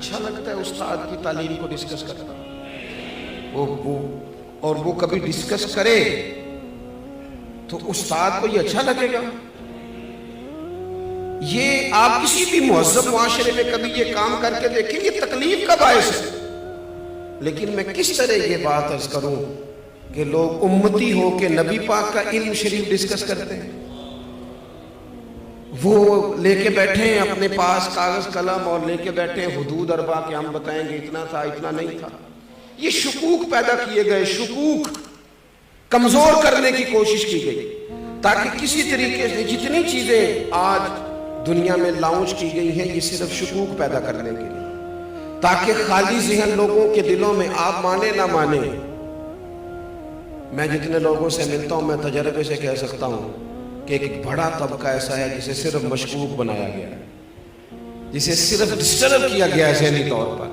اچھا لگتا ہے استاد کی تعلیم کو ڈسکس کرنا، وہ کبھی ڈسکس کرے تو استاد کو یہ اچھا لگے گا؟ یہ آپ کسی بھی مہذب معاشرے میں کبھی یہ کام کر کے دیکھیں، یہ تکلیف کا باعث ہے۔ لیکن میں کس طرح یہ بات عرض کروں کہ لوگ امتی ہو کے نبی پاک کا علم شریف ڈسکس کرتے ہیں، وہ لے کے بیٹھے ہیں اپنے پاس کاغذ قلم اور لے کے بیٹھے ہیں حدود اربع کہ ہم بتائیں گے اتنا تھا اتنا نہیں تھا۔ یہ شکوک پیدا کیے گئے، شکوک کمزور کرنے کی کوشش کی گئی تاکہ کسی طریقے سے جتنی چیزیں آج دنیا میں لانچ کی گئی ہیں یہ صرف شکوک پیدا کرنے کے لیے، تاکہ خالی ذہن لوگوں کے دلوں میں آپ مانے نہ مانے۔ میں جتنے لوگوں سے ملتا ہوں میں تجربے سے کہہ سکتا ہوں کہ ایک بڑا طبقہ ایسا ہے جسے صرف مشکوک بنایا گیا ہے، جسے صرف ڈسٹرب کیا گیا ہے ذہنی طور پر۔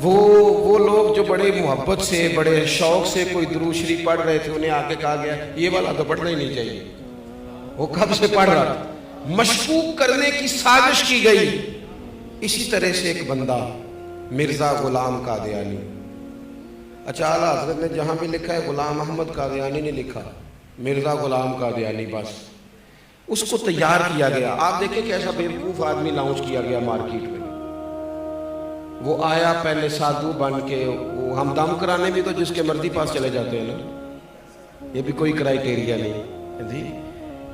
وہ لوگ جو بڑے محبت سے بڑے شوق سے کوئی درود شریف پڑھ رہے تھے، انہیں آگے کہا گیا یہ والا تو پڑھنا ہی نہیں چاہیے، وہ کب سے پڑھ رہا تھا، مشکوک کرنے کی سازش کی گئی۔ اسی طرح سے ایک بندہ مرزا غلام قادیانی، اچھا اعلیٰ حضرت نے جہاں بھی لکھا ہے غلام احمد قادیانی نہیں لکھا، مرزا غلام قادیانی بس، اس کو تیار کیا گیا۔ آپ دیکھیں کیسا بیوقوف آدمی لانچ کیا گیا مارکیٹ میں۔ وہ آیا پہلے سادھو بن کے، وہ ہم دم کرانے بھی تو جس کے مرضی پاس چلے جاتے ہیں نا، یہ بھی کوئی کرائیٹیریا نہیں جی،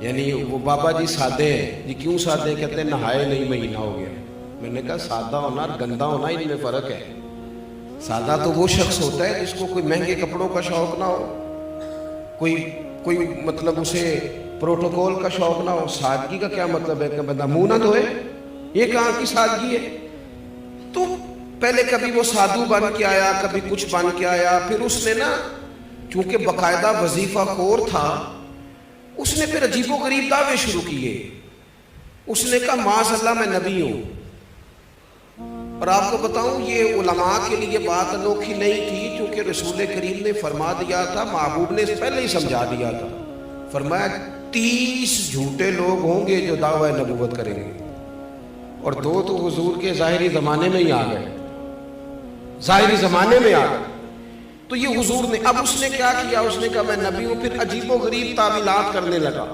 یعنی وہ بابا جی سادے ہیں جی، کیوں سادے؟ کہتے ہیں نہائے نہیں مہینہ ہو گیا۔ میں نے کہا سادہ ہونا اور گندا ہونا ان میں فرق ہے۔ سادہ تو وہ شخص ہوتا ہے جس کو کوئی مہنگے کپڑوں کا شوق نہ ہو، کوئی مطلب اسے پروٹوکول کا شوق نہ ہو۔ سادگی کا کیا مطلب ہے کہ بندہ منہ نہ دھوئے؟ یہ کہاں کی سادگی ہے؟ تو پہلے کبھی وہ سادھو بن کے آیا، کبھی کچھ بن کے آیا، پھر اس نے نا چونکہ باقاعدہ وظیفہ خور تھا، اس نے پھر عجیب و غریب دعوے شروع کیے۔ اس نے کہا معاذ اللہ میں نبی ہوں، اور آپ کو بتاؤں یہ علماء کے لیے بات انوکھی نہیں تھی، چونکہ رسول کریم نے فرما دیا تھا، محبوب نے پہلے ہی سمجھا دیا تھا، فرمایا 30 جھوٹے لوگ ہوں گے جو دعوی نبوت کریں گے، اور 2 تو حضور کے ظاہری زمانے میں ہی آ گئے، ظاہری زمانے میں آ گئے۔ تو یہ حضور نے، اب اس نے کیا کیا؟ اس نے کہا میں نبی ہوں، پھر عجیب و غریب تعویلات کرنے لگا۔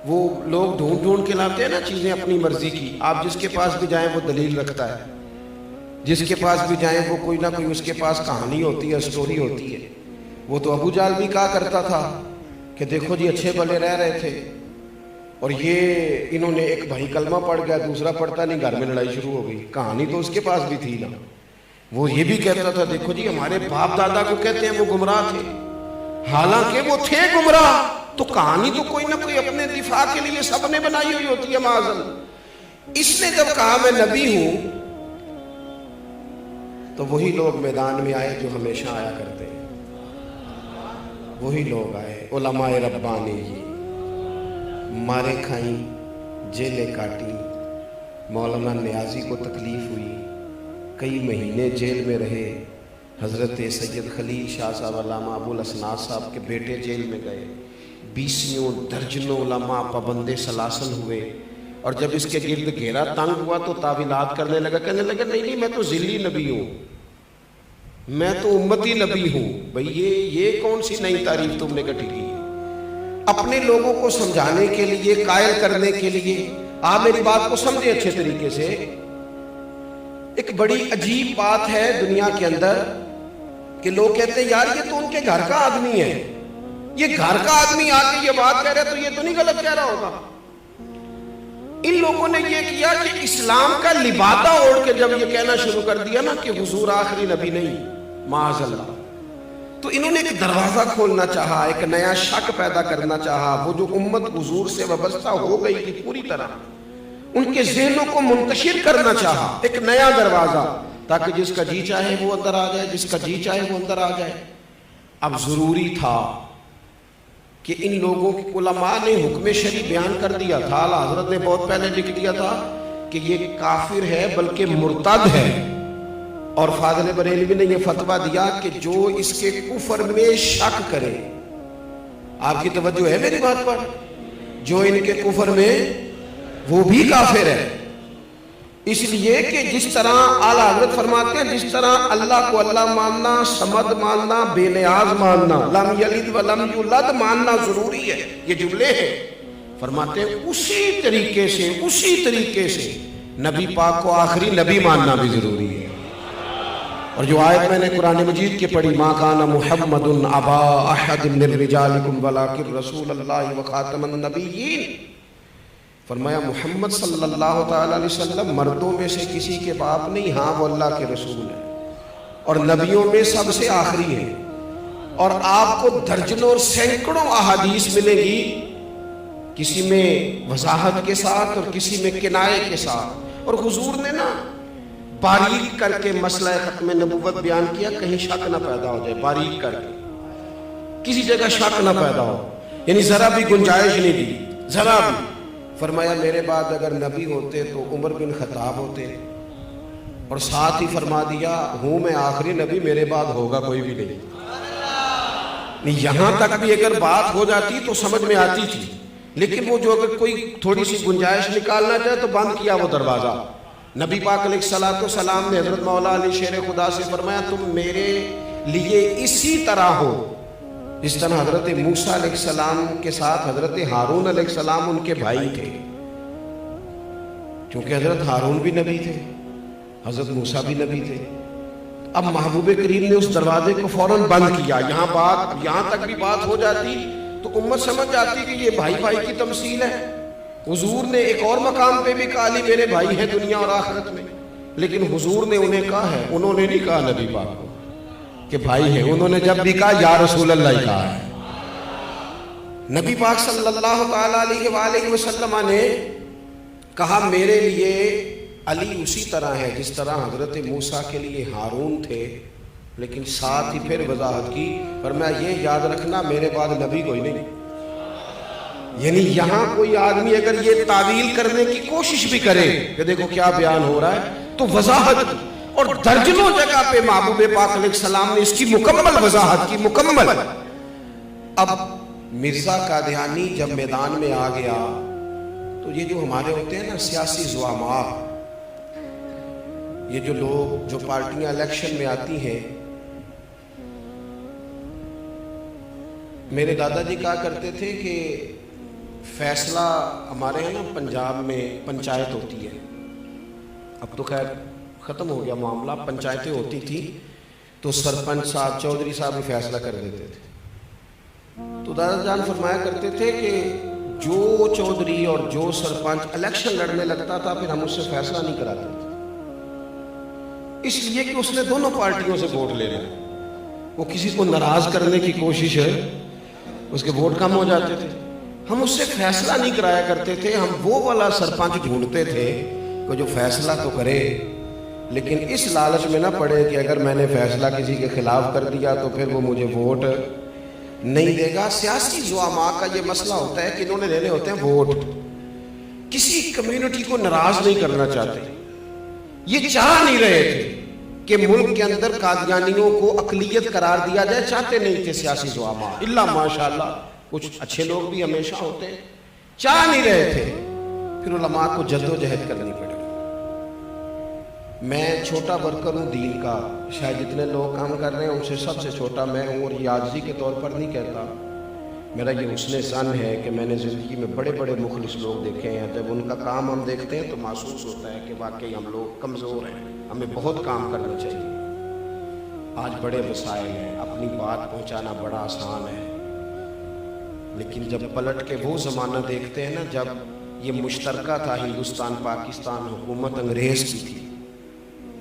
وہ لوگ ڈھونڈ کے لاتے ہیں نا چیزیں اپنی مرضی کی، آپ جس کے پاس بھی جائیں وہ دلیل رکھتا ہے، جس کے پاس بھی جائیں وہ کوئی نہ کوئی اس کے پاس کہانی ہوتی ہے، سٹوری ہوتی ہے۔ وہ تو ابو جہل بھی کہا کرتا تھا کہ دیکھو جی اچھے بھلے رہ رہے تھے، اور یہ انہوں نے ایک بھائی کلمہ پڑھ گیا، دوسرا پڑھتا نہیں، گھر میں لڑائی شروع ہو گئی۔ کہانی تو اس کے پاس بھی تھی نا۔ وہ یہ بھی کہتا تھا دیکھو جی ہمارے باپ دادا کو کہتے ہیں وہ گمراہ تھے، حالانکہ وہ تھے گمراہ۔ تو کہانی تو کوئی نہ کوئی اپنے دفاع کے لیے سب نے بنائی ہوئی ہوتی ہے معاذ اللہ۔ اس نے جب کہا میں نبی ہوں تو وہی لوگ میدان میں آئے جو ہمیشہ آیا کرتے ہیں، وہی لوگ آئے، علماء ربانی جی، مارے کھائیں، جیلیں کاٹی۔ مولانا نیازی کو تکلیف ہوئی، کئی مہینے جیل میں رہے۔ حضرت سید خلیل شاہ صاحب علامہ ابو الاسناد صاحب کے بیٹے جیل میں گئے، 20 درجنوں علماء پابند سلاسل ہوئے، اور جب اس کے گرد گھیرا تنگ ہوا تو تعویلات کرنے لگا، کہنے لگا نہیں میں تو ذلی نبی ہوں، میں تو امتی نبی ہوں۔ بھئی یہ کون سی نئی تعریف تم نے کٹھی کی ہے؟ اپنے لوگوں کو سمجھانے کے لیے، قائل کرنے کے لیے، آپ میری بات کو سمجھیں اچھے طریقے سے۔ ایک بڑی عجیب بات ہے دنیا کے اندر کہ لوگ کہتے ہیں یار یہ تو ان کے گھر کا آدمی ہے، یہ گھر کا آدمی آ کے یہ بات کہہ رہا ہے تو یہ تو نہیں غلط کہہ رہا ہوگا۔ ان لوگوں نے یہ کیا کہ اسلام کا لبادہ اوڑھ کے جب یہ کہنا شروع کر دیا نا کہ حضور آخری نبی نہیں، معاذ اللہ، تو انہوں نے ایک دروازہ کھولنا چاہا، ایک نیا شک پیدا کرنا چاہا۔ وہ جو امت حضور سے وابستہ ہو گئی تھی پوری طرح، ان کے ذہنوں کو منتشر کرنا چاہا، ایک نیا دروازہ، تاکہ جس کا جی چاہے وہ اندر آ جائے، جس کا جی چاہے وہ اندر آ جائے۔ اب ضروری تھا کہ ان لوگوں کی علماء نے حکم شرعی بیان کر دیا تھا، اعلیٰ حضرت نے بہت پہلے لکھ دیا تھا کہ یہ کافر ہے بلکہ مرتد ہے، اور فاضل بریلوی نے یہ فتویٰ دیا کہ جو اس کے کفر میں شک کرے، آپ کی توجہ ہے میری بات پر، جو ان کے کفر میں وہ بھی کافر ہے۔ اس لیے کہ جس طرح اعلیٰ حضرت فرماتے ہیں جس طرح اللہ کو اللہ ماننا، صمد ماننا، بے نیاز ماننا، لم یلد ولم یولد ماننا ضروری ہے، یہ جملے ہیں، فرماتے ہیں اسی طریقے سے نبی پاک کو آخری نبی ماننا بھی ضروری ہے۔ اور جو آیت میں نے قرآن مجید کی پڑھی، ما کان محمد ابا احد من رجالکم ولکن رسول اللہ وخاتم النبیین، فرمایا محمد صلی اللہ تعالیٰ علیہ وسلم مردوں میں سے کسی کے باپ نہیں، ہاں وہ اللہ کے رسول ہیں اور نبیوں میں سب سے آخری ہیں۔ اور آپ کو درجنوں اور سینکڑوں احادیث ملے گی، کسی میں وضاحت کے ساتھ اور کسی میں کنایے کے ساتھ، اور حضور نے نا باریک کر کے مسئلہ ختم نبوت بیان کیا، کہیں شک نہ پیدا ہو جائے، باریک کر کے کسی جگہ شک نہ پیدا ہو، یعنی ذرا بھی گنجائش نہیں دی، ذرا بھی۔ فرمایا میرے بعد اگر نبی ہوتے تو عمر بن خطاب ہوتے، اور ساتھ ہی فرما دیا ہوں میں آخری نبی، میرے بعد ہوگا کوئی بھی نہیں۔ یہاں تک بھی اگر بات ہو جاتی تو سمجھ میں آتی تھی، لیکن وہ جو اگر کوئی تھوڑی سی گنجائش نکالنا چاہے تو بند کیا وہ دروازہ۔ نبی پاک علیہ السلام نے حضرت مولا علی شیر خدا سے فرمایا تم میرے لیے اسی طرح ہو جس طرح حضرت موسیٰ علیہ السلام کے ساتھ حضرت ہارون علیہ السلام ان کے بھائی تھے، کیونکہ حضرت ہارون بھی نبی تھے، حضرت موسیٰ بھی نبی تھے۔ اب محبوب کریم نے اس دروازے کو فوراً بند کیا۔ یہاں تک بھی بات ہو جاتی تو امت سمجھ جاتی کہ یہ بھائی بھائی کی تمثیل ہے۔ حضور نے ایک اور مقام پہ بھی کہا لی میرے بھائی ہیں دنیا اور آخرت میں، لیکن حضور نے انہیں کہا ہے، انہوں نے نہیں کہا نبی پاک کو کہ بھائی ہیں، انہوں نے جب بھی کہا یا رسول اللہ ہی کہا ہے۔ نبی پاک صلی اللہ تعالیٰ علیہ وآلہ وسلم نے کہا میرے لیے علی اسی طرح ہے جس طرح حضرت موسیٰ کے لیے ہارون تھے، لیکن ساتھ ہی پھر وضاحت کی، فرمایا یہ یاد رکھنا میرے بعد نبی کوئی نہیں۔ یعنی یہاں کوئی آدمی اگر یہ تعویل کرنے کی کوشش بھی کرے کہ دیکھو کیا بیان ہو رہا ہے، تو وضاحت کی، اور درجنوں جگہ پہ محبوب پاک علیہ السلام نے اس کی مکمل وضاحت کی، مکمل۔ اب مرزا قادیانی جب میدان میں آ گیا تو یہ جو ہمارے ہوتے ہیں نا سیاسی زعماء، یہ جو لوگ جو پارٹیاں الیکشن میں آتی ہیں، میرے دادا جی کہا کرتے تھے کہ فیصلہ ہمارے ہیں نا پنجاب میں پنچایت ہوتی ہے، اب تو خیر ختم ہو گیا معاملہ، پنچایتیں ہوتی تھی تو سرپنچ صاحب چودھری صاحب بھی فیصلہ کر دیتے تھے۔ تو دادا جان فرمایا کرتے تھے کہ جو چودھری اور جو سرپنچ الیکشن لڑنے لگتا تھا پھر ہم اس سے فیصلہ نہیں کراتے تھے، اس لیے کہ اس نے دونوں پارٹیوں سے ووٹ لے لیا، وہ کسی کو ناراض کرنے کی کوشش ہے، اس کے ووٹ کم ہو جاتے تھے۔ ہم اس سے فیصلہ نہیں کرایا کرتے تھے، ہم وہ والا سرپنچ ڈھونڈتے تھے کہ جو فیصلہ تو کرے لیکن اس لالچ میں نہ پڑے کہ اگر میں نے فیصلہ کسی کے خلاف کر دیا تو پھر وہ مجھے ووٹ نہیں دے گا۔ سیاسی زعماء کا یہ مسئلہ ہوتا ہے کہ انہوں نے لینے ہوتے ہیں ووٹ، کسی کمیونٹی کو ناراض نہیں کرنا چاہتے، یہ چاہ نہیں رہے تھے کہ ملک کے اندر قادیانیوں کو اقلیت قرار دیا جائے، چاہتے نہیں تھے سیاسی زعماء، الا ماشاءاللہ کچھ اچھے لوگ بھی ہمیشہ ہوتے ہیں، چاہ نہیں رہے تھے۔ پھر علماء کو جدوجہد کرنی پڑی۔ میں چھوٹا ورکر ہوں دین کا، شاید جتنے لوگ کام کر رہے ہیں ان سے سب سے چھوٹا میں ہوں، اور یہ عاجزی کے طور پر نہیں کہتا، میرا یہ حسن ظن ہے کہ میں نے زندگی میں بڑے بڑے مخلص لوگ دیکھے ہیں، جب ان کا کام ہم دیکھتے ہیں تو محسوس ہوتا ہے کہ واقعی ہم لوگ کمزور ہیں، ہمیں بہت کام کرنا چاہیے۔ آج بڑے وسائل ہیں، اپنی بات پہنچانا بڑا آسان ہے، لیکن جب پلٹ کے وہ زمانہ دیکھتے ہیں نا جب یہ مشترکہ تھا، ہندوستان پاکستان حکومت انگریز کی تھی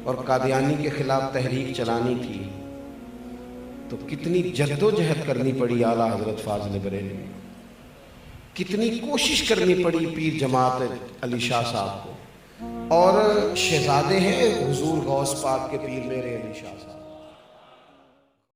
اور قادیانی کے خلاف تحریک چلانی تھی، تو کتنی جد و جہد کرنی پڑی اعلیٰ حضرت فاضل بریلوی، کتنی کوشش کرنی پڑی پیر جماعت علی شاہ صاحب کو، اور شہزادے ہیں حضور غوث پاک کے پیر میرے علی شاہ صاحب۔